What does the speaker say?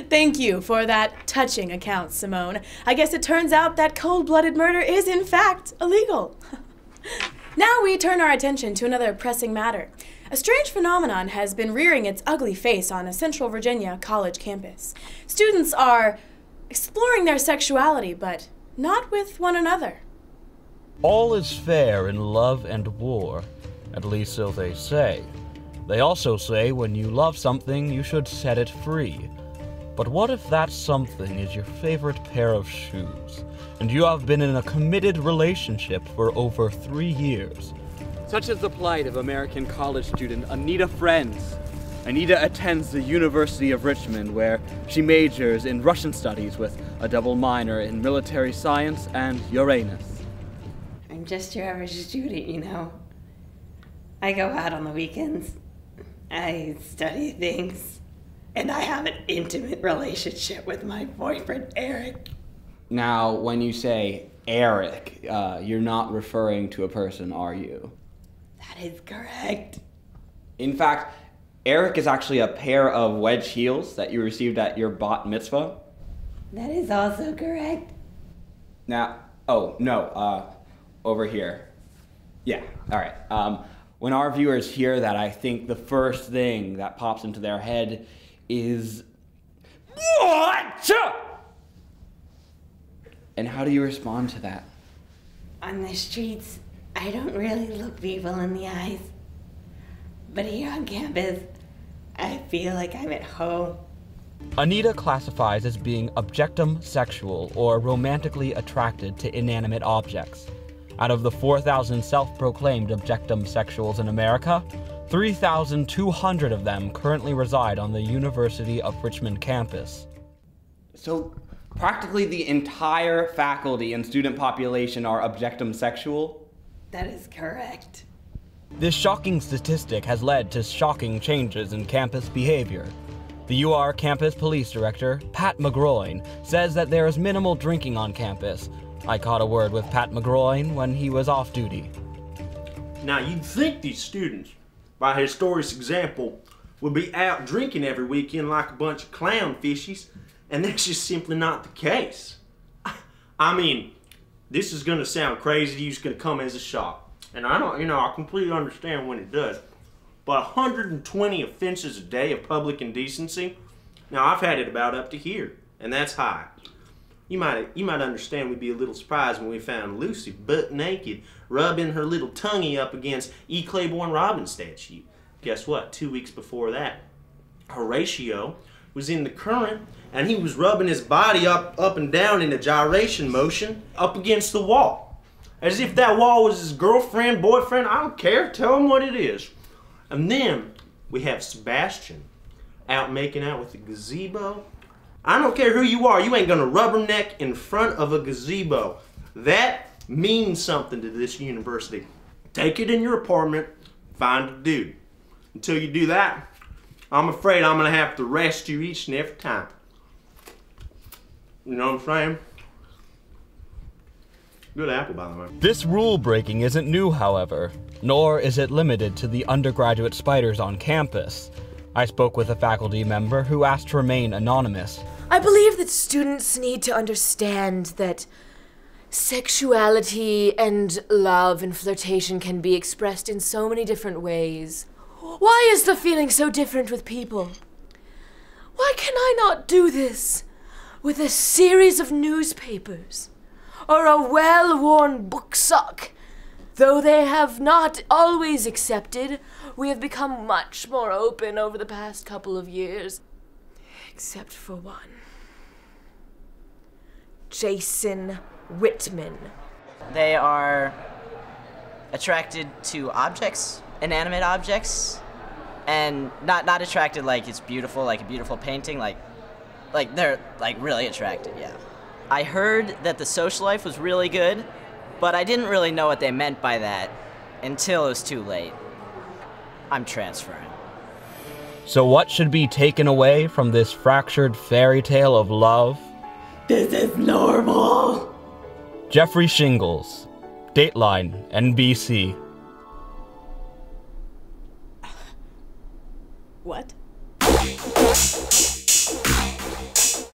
Thank you for that touching account, Simone. I guess it turns out that cold-blooded murder is, in fact, illegal. Now we turn our attention to another pressing matter. A strange phenomenon has been rearing its ugly face on a Central Virginia college campus. Students are exploring their sexuality, but not with one another. All is fair in love and war, at least so they say. They also say when you love something, you should set it free. But what if that something is your favorite pair of shoes, and you have been in a committed relationship for over 3 years? Such is the plight of American college student Anita Friends. Anita attends the University of Richmond, where she majors in Russian studies with a double minor in military science and Uranus. I'm just your average student, you know. I go out on the weekends. I study things. And I have an intimate relationship with my boyfriend, Eric. Now, when you say Eric, you're not referring to a person, are you? That is correct. In fact, Eric is actually a pair of wedge heels that you received at your bat mitzvah. That is also correct. Now, oh, no, over here. Yeah, all right. When our viewers hear that, I think the first thing that pops into their head is, what? And how do you respond to that? On the streets, I don't really look people in the eyes. But here on campus, I feel like I'm at home. Anita classifies as being objectum sexual, or romantically attracted to inanimate objects. Out of the 4,000 self-proclaimed objectum sexuals in America, 3,200 of them currently reside on the University of Richmond campus. So practically the entire faculty and student population are objectum sexual? That is correct. This shocking statistic has led to shocking changes in campus behavior. The UR campus police director, Pat McGroin, says that there is minimal drinking on campus. I caught a word with Pat McGroin when he was off duty. Now you'd think these students, by historic example, would be out drinking every weekend like a bunch of clownfishies, and that's just simply not the case. I mean, this is gonna sound crazy to you, it's gonna come as a shock. And I completely understand when it does. But 120 offenses a day of public indecency, now I've had it about up to here, and that's high. You might understand we'd be a little surprised when we found Lucy butt naked, rubbing her little tonguey up against E. Claiborne Robin's statue. Guess what? 2 weeks before that, Horatio was in the current, and he was rubbing his body up and down in a gyration motion up against the wall. As if that wall was his girlfriend, boyfriend, I don't care, tell him what it is. And then we have Sebastian out making out with the gazebo. I don't care who you are, you ain't gonna rubberneck in front of a gazebo. That means something to this university. Take it in your apartment, find a dude. Until you do that, I'm afraid I'm gonna have to arrest you each and every time. You know what I'm saying? Good apple, by the way. This rule breaking isn't new, however, nor is it limited to the undergraduate spiders on campus. I spoke with a faculty member who asked to remain anonymous. I believe that students need to understand that sexuality and love and flirtation can be expressed in so many different ways. Why is the feeling so different with people? Why can I not do this with a series of newspapers or a well-worn book sock? Though they have not always accepted, we have become much more open over the past couple of years. Except for one. Jason Whitman. They are attracted to objects, inanimate objects, and not attracted like it's beautiful, like a beautiful painting, like they're like really attracted, yeah. I heard that the social life was really good, but I didn't really know what they meant by that until it was too late. I'm transferring. So what should be taken away from this fractured fairy tale of love? This is normal. Jeffrey Shingles, Dateline, NBC. What?